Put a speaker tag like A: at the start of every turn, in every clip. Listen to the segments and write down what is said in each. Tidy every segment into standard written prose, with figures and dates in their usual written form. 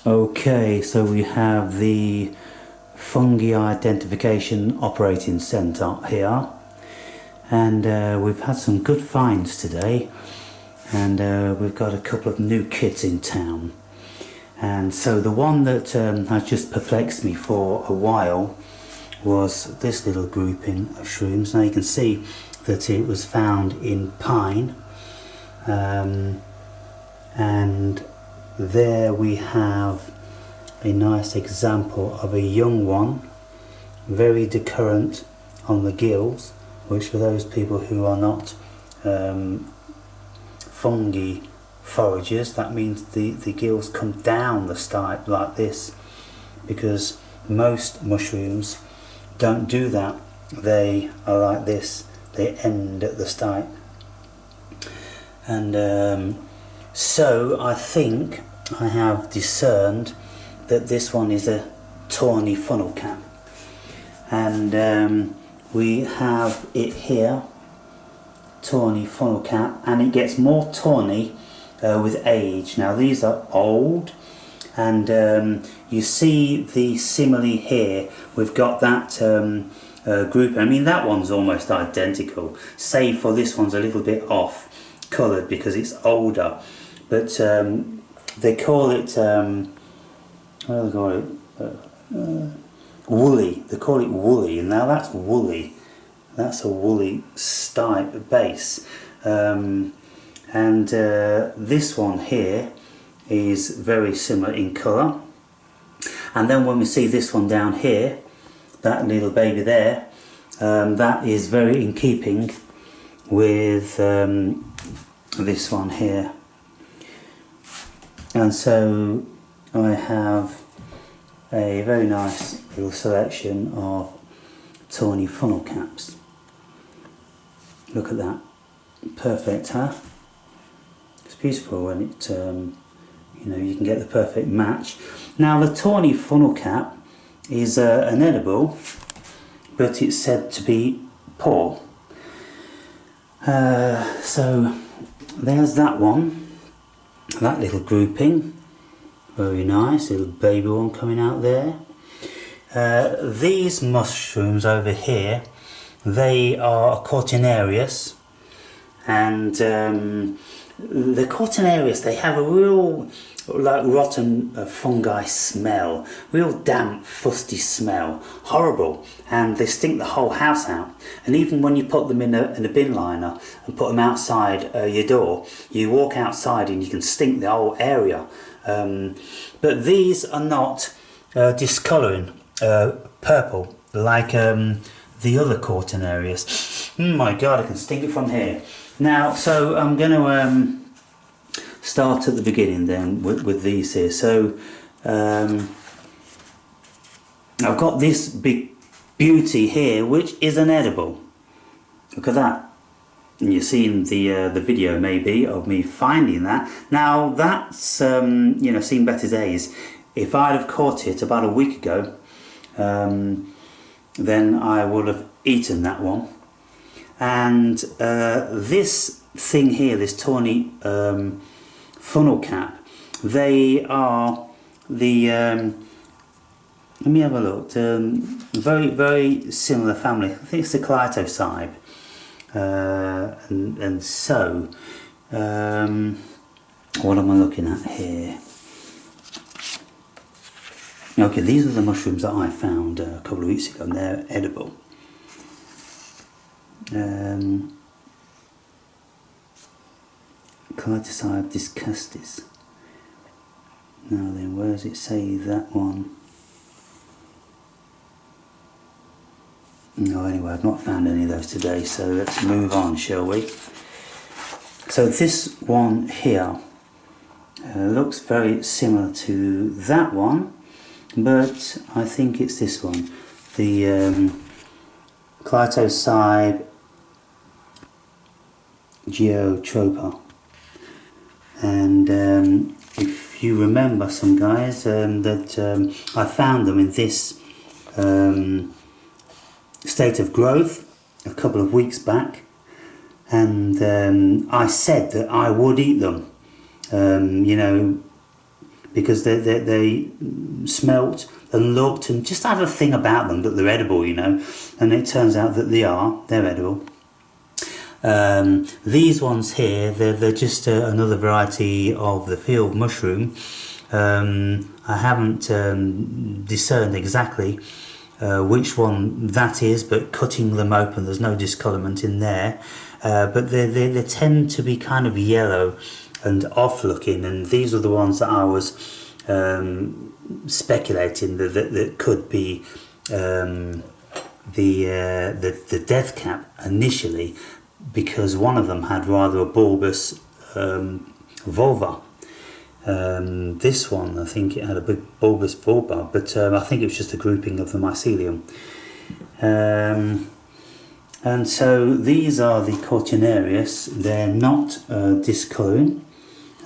A: Okay, so we have the Fungi Identification Operating Centre here, and we've had some good finds today, and we've got a couple of new kits in town. And so the one that has just perplexed me for a while was this little grouping of shrooms. Now you can see that it was found in pine, and there we have a nice example of a young one, very decurrent on the gills, which for those people who are not fungi foragers, that means the gills come down the stipe like this, because most mushrooms don't do that. They are like this, they end at the stipe. And so I think I have discerned that this one is a tawny funnel cap, and we have it here, tawny funnel cap, and it gets more tawny with age. Now these are old, and you see the simile here. We've got that group. I mean, that one's almost identical, save for this one's a little bit off coloured because it's older, but they call it what do they call it? Woolly. They call it woolly, and now that's woolly. That's a woolly stipe base. And this one here is very similar in colour. And then when we see this one down here, that little baby there, that is very in keeping with this one here. And so I have a very nice little selection of tawny funnel caps. Look at that, perfect, huh? It's beautiful when it, you know, you can get the perfect match. Now the tawny funnel cap is an edible, but it's said to be poor. So there's that one, that little grouping, very nice, little baby one coming out there. These mushrooms over here, they are Cortinarius, and the Cortinarius, they have a real like rotten fungi smell, real damp, fusty smell, horrible, and they stink the whole house out. And even when you put them in a bin liner and put them outside your door, you walk outside and you can stink the whole area. But these are not discolouring purple like the other Cortinarius. My God, I can stink it from here. Now, so I'm going to start at the beginning then with these here. So I've got this big beauty here, which is an edible. Look at that. And you've seen the video maybe of me finding that. Now that's you know, seen better days. If I'd have caught it about a week ago, then I would have eaten that one. And this thing here, this tawny funnel cap, they are the let me have a look, very similar family. I think it's the Clitocybe. And so what am I looking at here? Okay, these are the mushrooms that I found a couple of weeks ago, and they're edible. Clitocybe disgustis. Now then, where does it say that one? No, anyway, I've not found any of those today, so let's move on, shall we? So this one here looks very similar to that one, but I think it's this one, the Clitocybe geotropa. And if you remember, some guys, that I found them in this state of growth a couple of weeks back, and I said that I would eat them, you know, because they smelt and looked and just had a thing about them that they're edible, you know, and it turns out that they're edible. These ones here, they're just another variety of the field mushroom. I haven't discerned exactly which one that is, but cutting them open there's no discolourment in there, but they tend to be kind of yellow and off looking, and these are the ones that I was speculating that could be the death cap initially, because one of them had rather a bulbous vulva. This one, I think it had a big bulbous vulva, but I think it was just a grouping of the mycelium. And so these are the Cortinarius. They're not discolouring,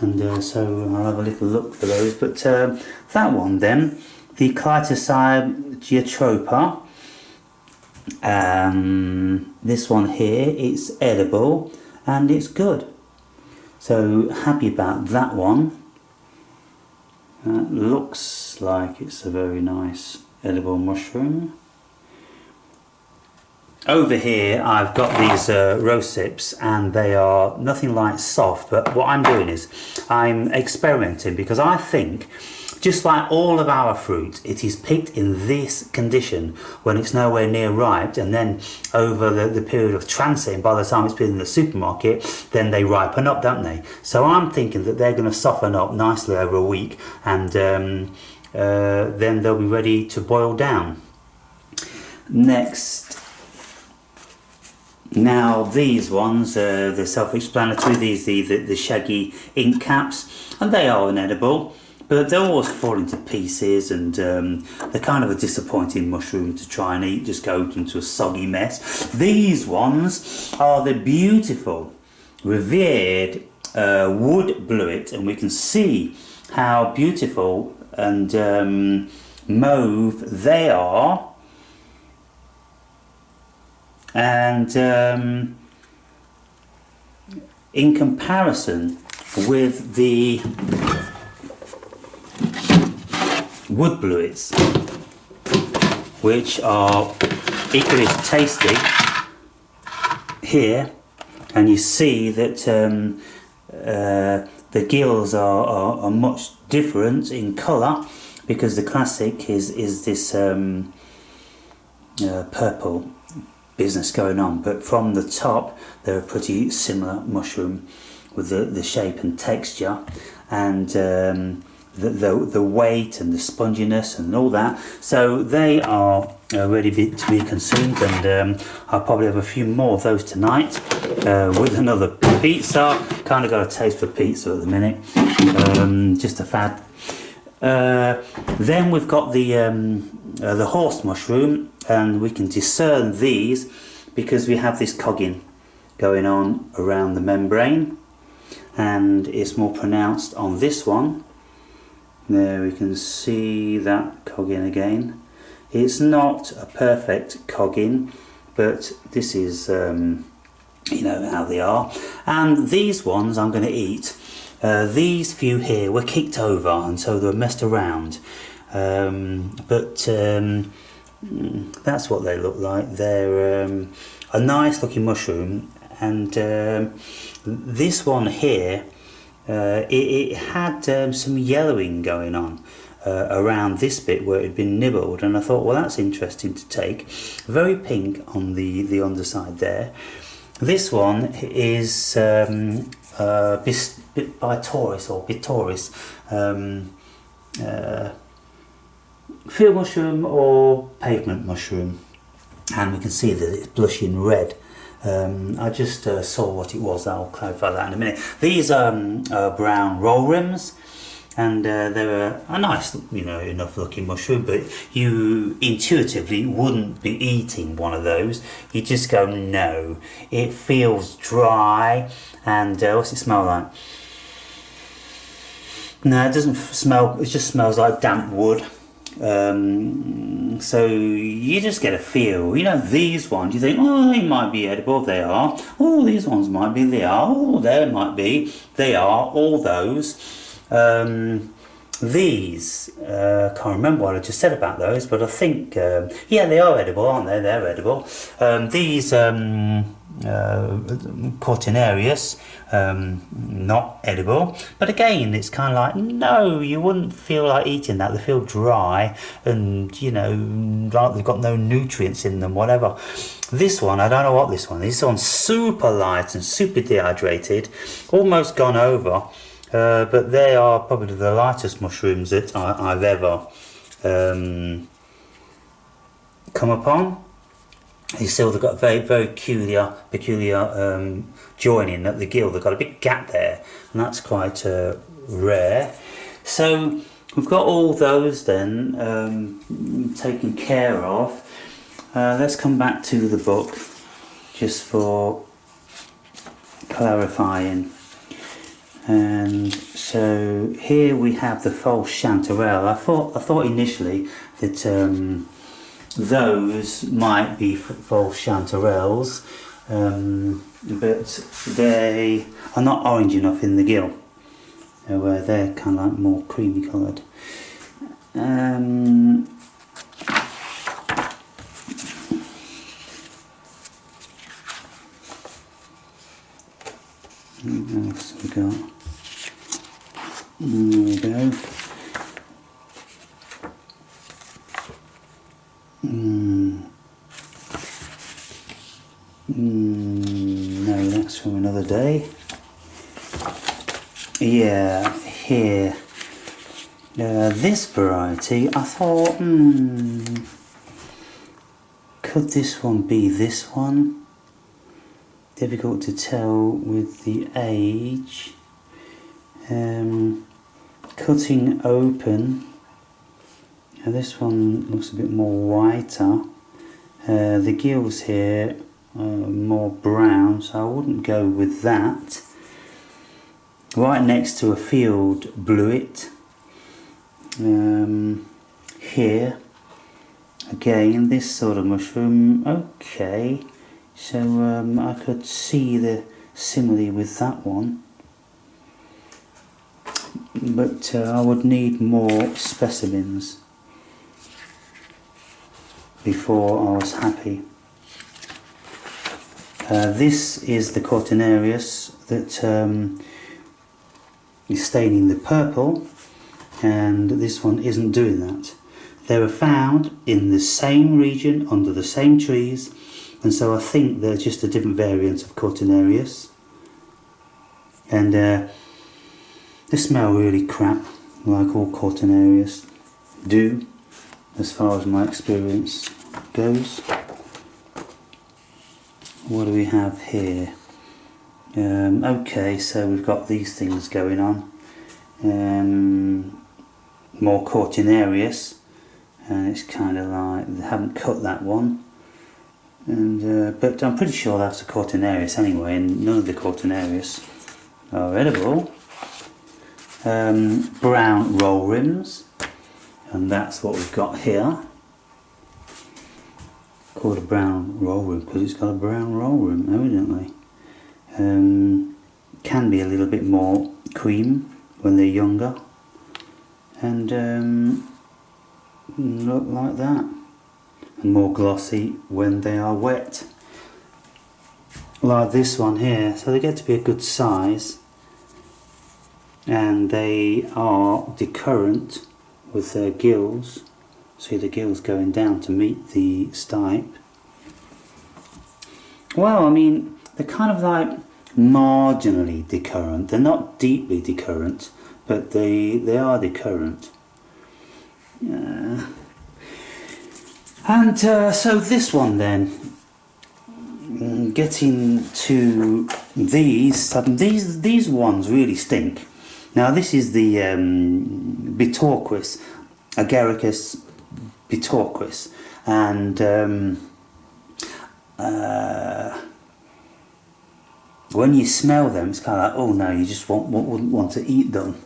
A: and so I'll have a little look for those. But that one then, the Clitocybe geotropa. This one here, it's edible and it's good. So happy about that one. Looks like it's a very nice edible mushroom. Over here I've got these rosips, and they are nothing like soft, but what I'm doing is I'm experimenting, because I think, just like all of our fruit, it is picked in this condition when it's nowhere near ripe, and then over the period of transit, by the time it's been in the supermarket, then they ripen up, don't they? So I'm thinking that they're going to soften up nicely over a week, and then they'll be ready to boil down. Next, now these ones, they're self-explanatory. These the shaggy ink caps, and they are inedible, but they're always falling to pieces, and they're kind of a disappointing mushroom to try and eat, just go into a soggy mess. These ones are the beautiful, revered wood bluet, and we can see how beautiful and mauve they are. And in comparison with the wood bluets, which are equally as tasty here, and you see that the gills are much different in colour, because the classic is this purple business going on, but from the top they're a pretty similar mushroom with the shape and texture, and the weight and the sponginess and all that. So they are ready to be consumed, and I'll probably have a few more of those tonight with another pizza. Kind of got a taste for pizza at the minute, just a fad. Then we've got the horse mushroom, and we can discern these because we have this cogging going on around the membrane, and it's more pronounced on this one. There we can see that cogging again. It's not a perfect cogging, but this is you know how they are. And these ones I'm going to eat. These few here were kicked over, and so they were messed around, but that's what they look like. They're a nice looking mushroom, and this one here, it had some yellowing going on around this bit where it had been nibbled, and I thought, well, that's interesting to take. Very pink on the underside there. This one is Bitoris or Bitoris, field mushroom or pavement mushroom, and we can see that it's blushing red. I just saw what it was. I'll clarify that in a minute. These are brown roll rims, and they're a nice, you know, enough looking mushroom, but you intuitively wouldn't be eating one of those. You just go, no, it feels dry. And what's it smell like? No, it doesn't smell, it just smells like damp wood. So you just get a feel. You know, these ones, you think, oh, they might be edible, they are. Oh, these ones might be, they are. Oh, they might be, they are. All those. these, can't remember what I just said about those, but I think, yeah, they are edible, aren't they? They're edible. These Cortinarius, not edible. But again, it's kind of like, no, you wouldn't feel like eating that. They feel dry and, you know, like they've got no nutrients in them, whatever. This one, I don't know what this one is. This one's super light and super dehydrated, almost gone over. But they are probably the lightest mushrooms that I've ever come upon. You see, they've got very, very peculiar joining at the gill. They've got a big gap there, and that's quite rare. So we've got all those then taken care of. Let's come back to the book just for clarifying. And so here we have the false chanterelle. I thought initially that those might be false chanterelles, but they are not orange enough in the gill, where they're kind of like more creamy coloured. What else have we got? There we go. No, that's from another day. Yeah, here. This variety, I thought, could this one be this one? Difficult to tell with the age. Cutting open. Now this one looks a bit more whiter. The gills here are more brown, so I wouldn't go with that. Right next to a field bluet. Here, again, this sort of mushroom. Okay, so I could see the simile with that one. But I would need more specimens before I was happy. This is the Cortinarius that is staining the purple, and this one isn't doing that. They were found in the same region, under the same trees, and so I think they're just a different variant of Cortinarius. And they smell really crap, like all Cortinarius do, as far as my experience goes. What do we have here? Okay, so we've got these things going on. More Cortinarius, and it's kind of like they haven't cut that one. And but I'm pretty sure that's a Cortinarius anyway, and none of the Cortinarius are edible. Brown roll rims, and that's what we've got here. Called a brown roll rim because it's got a brown roll rim, evidently. Can be a little bit more cream when they're younger, and look like that, and more glossy when they are wet, like this one here. So they get to be a good size, and they are decurrent with their gills. See the gills going down to meet the stipe. Well, I mean, they're kind of like marginally decurrent. They're not deeply decurrent, but they are decurrent. And so this one then, getting to these ones really stink. Now this is the Bitorquis, Agaricus Bitorquis, and when you smell them, it's kind of like, oh no, you just wouldn't want to eat them.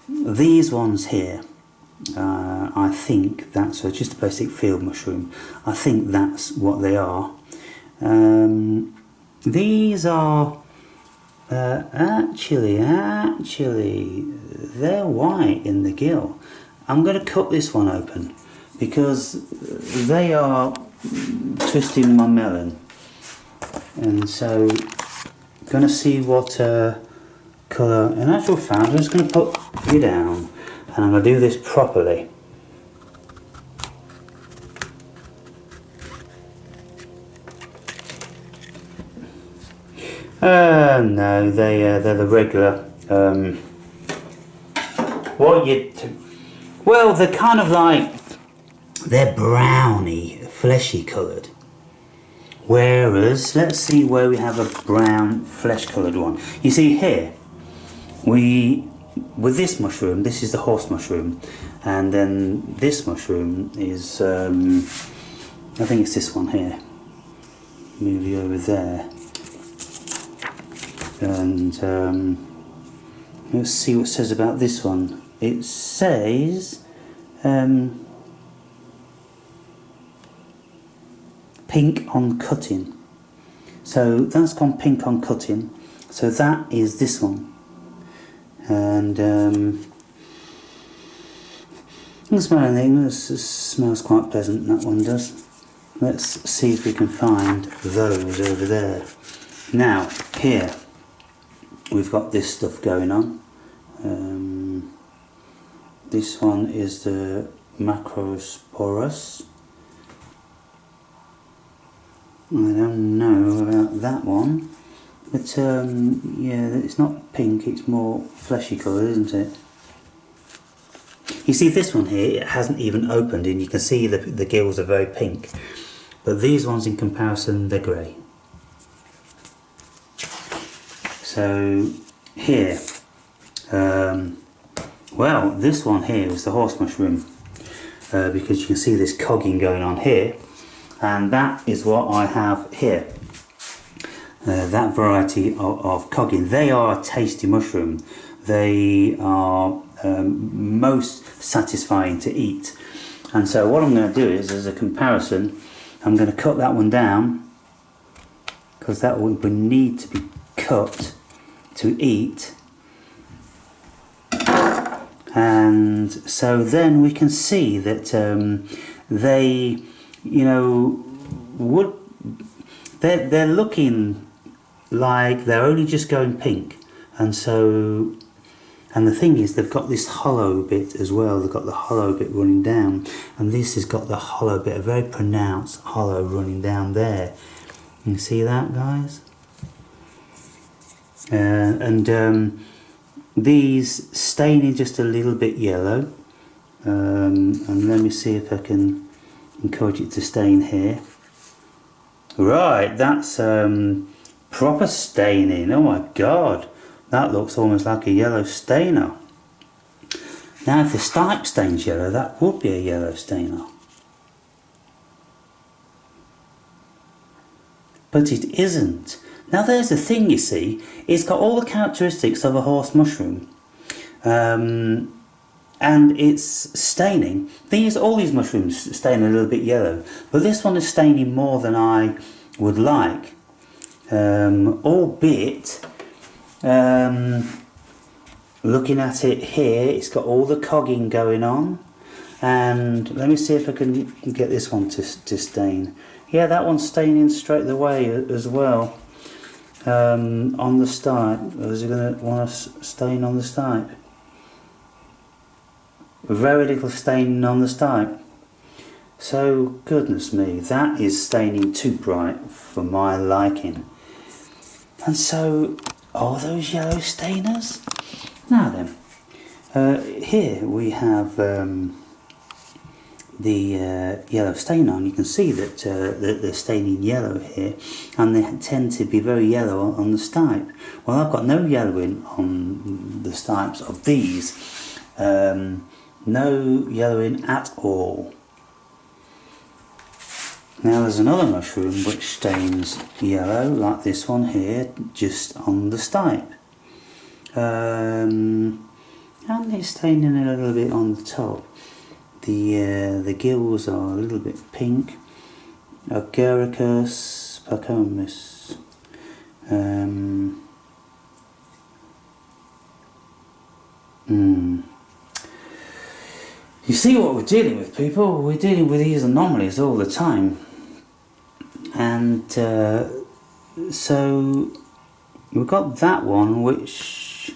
A: These ones here, I think that's just a basic field mushroom. I think that's what they are. These are Actually, they're white in the gill. I'm going to cut this one open because they are twisting my melon, and so going to see what colour. In actual fact, I'm just going to put you down, and I'm going to do this properly. No, they're the regular. Well, they're kind of like, they're browny, fleshy coloured. Whereas, let's see where we have a brown, flesh coloured one. You see here, with this mushroom, this is the horse mushroom, and then this mushroom is, I think it's this one here. Move you over there. And let's see what it says about this one. It says pink on cutting. So that's gone pink on cutting. So that is this one. And it smells quite pleasant, that one does. Let's see if we can find those over there. Now, here we've got this stuff going on. This one is the Macrosporus. I don't know about that one, but yeah, it's not pink, it's more fleshy colour, isn't it? You see this one here, it hasn't even opened, and you can see the gills are very pink, but these ones in comparison, they're grey. So here, well, this one here is the horse mushroom, because you can see this cogging going on here, and that is what I have here. That variety of cogging. They are a tasty mushroom. They are most satisfying to eat. And so what I'm going to do is, as a comparison, I'm going to cut that one down, because that would need to be cut to eat. And so then we can see that they, you know, they're looking like they're only just going pink, and so, and the thing is, they've got this hollow bit as well. They've got the hollow bit running down, and this has got the hollow bit, a very pronounced hollow running down there. You see that, guys? These staining just a little bit yellow, and let me see if I can encourage it to stain here. Right, that's proper staining. Oh my god, that looks almost like a yellow stainer. Now if the stipe stains yellow, that would be a yellow stainer. But it isn't. Now there's the thing, you see, it's got all the characteristics of a horse mushroom, and it's staining. All these mushrooms stain a little bit yellow, but this one is staining more than I would like, albeit, looking at it here, it's got all the cogging going on, and let me see if I can get this one to stain. Yeah, that one's staining straight away as well. On the stipe, is it going to want to stain on the stipe? Very little staining on the stipe. So, goodness me, that is staining too bright for my liking. And so, are those yellow stainers? Now then, here we have the yellow stainer, and you can see that they're staining yellow here, and they tend to be very yellow on the stipe. Well, I've got no yellowing on the stipes of these, no yellowing at all. Now there's another mushroom which stains yellow, like this one here, just on the stipe, and it's staining a little bit on the top. The gills are a little bit pink. Agaricus pacomis. You see what we're dealing with, people? We're dealing with these anomalies all the time. And so we've got that one, which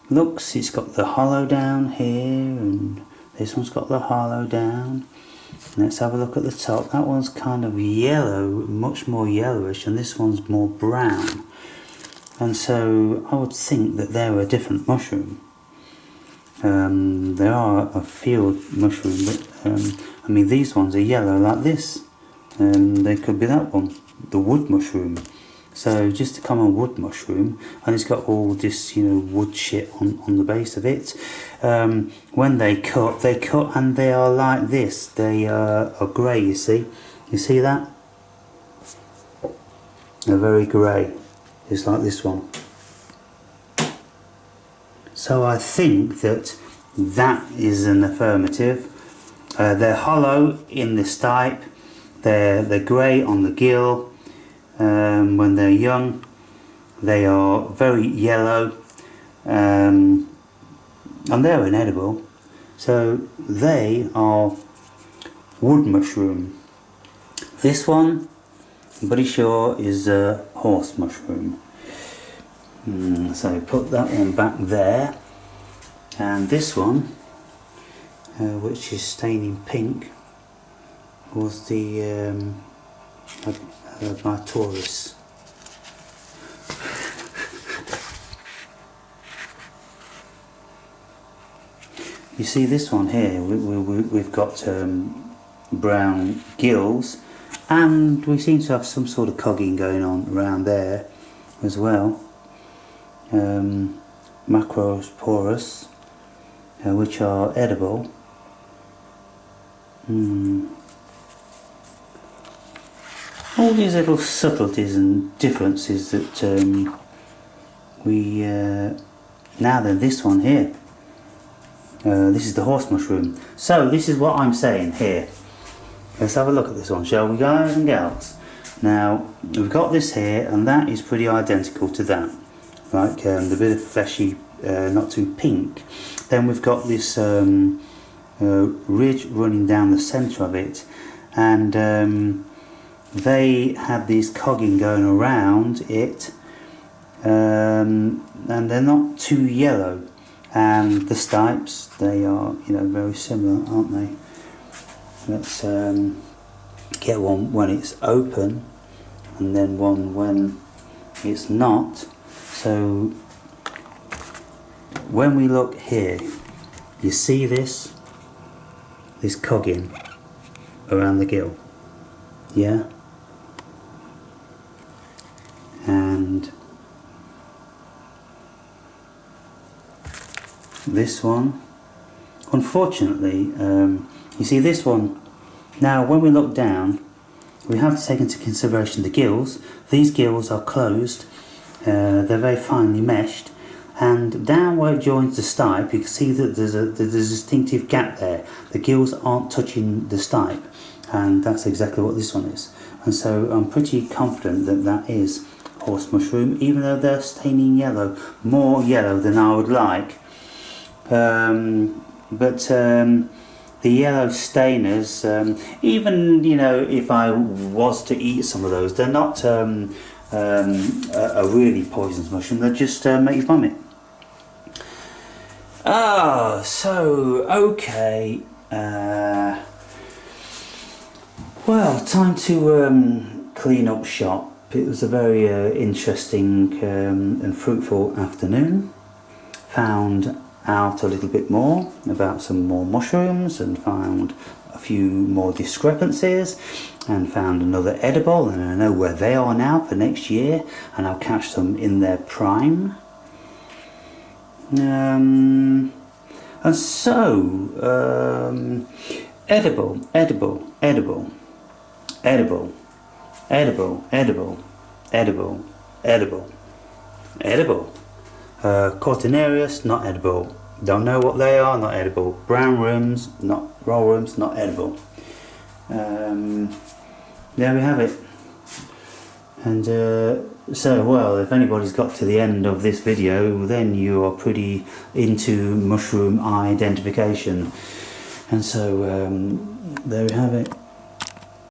A: looks, it's got the hollow down here, and this one's got the hollow down. Let's have a look at the top. That one's kind of yellow, much more yellowish, and this one's more brown. And so I would think that they're a different mushroom. There are a field mushroom, but I mean these ones are yellow like this. They could be that one, the wood mushroom. So just a common wood mushroom, and it's got all this, you know, wood shit on the base of it. When they cut and they are like this. They are grey, you see. You see that? They're very grey. It's like this one. So I think that is an affirmative. They're hollow in the stipe. They're grey on the gill. When they're young, they are very yellow, and they're inedible. So they are wood mushroom. This one, I'm pretty sure, is a horse mushroom. So put that one back there, and this one, which is staining pink, was the my Taurus. You see this one here, we've got brown gills, and we seem to have some sort of cogging going on around there as well. Macrosporus, which are edible. All these little subtleties and differences that now then, this one here, this is the horse mushroom. So this is what I'm saying here. Let's have a look at this one, shall we, guys and gals? Now we've got this here, and that is pretty identical to that, like the bit of fleshy, not too pink. Then we've got this ridge running down the centre of it, and they have these cogging going around it, and they're not too yellow. And the stipes, they are, you know, very similar, aren't they? Let's get one when it's open, and then one when it's not. So when we look here, you see this cogging around the gill, yeah? And this one, unfortunately, you see this one, now when we look down, we have to take into consideration the gills. These gills are closed, they're very finely meshed, and down where it joins the stipe, you can see that there's a distinctive gap there. The gills aren't touching the stipe, and that's exactly what this one is. And so I'm pretty confident that that is horse mushroom, even though they're staining yellow, more yellow than I would like. The yellow stainers, even, you know, if I was to eat some of those, they're not a really poisonous mushroom. They just make you vomit. Oh, so okay. Well, time to clean up shop. It was a very interesting and fruitful afternoon. Found out a little bit more about some more mushrooms, and found a few more discrepancies, and found another edible, and I know where they are now for next year, and I'll catch them in their prime. And so edible, edible, edible, edible, edible, edible, edible, edible, edible. Cortinarius, not edible. Don't know what they are, not edible. Brown rooms, not roll rooms, not edible. There we have it. And so, well, if anybody's got to the end of this video, then you are pretty into mushroom identification. And so there we have it.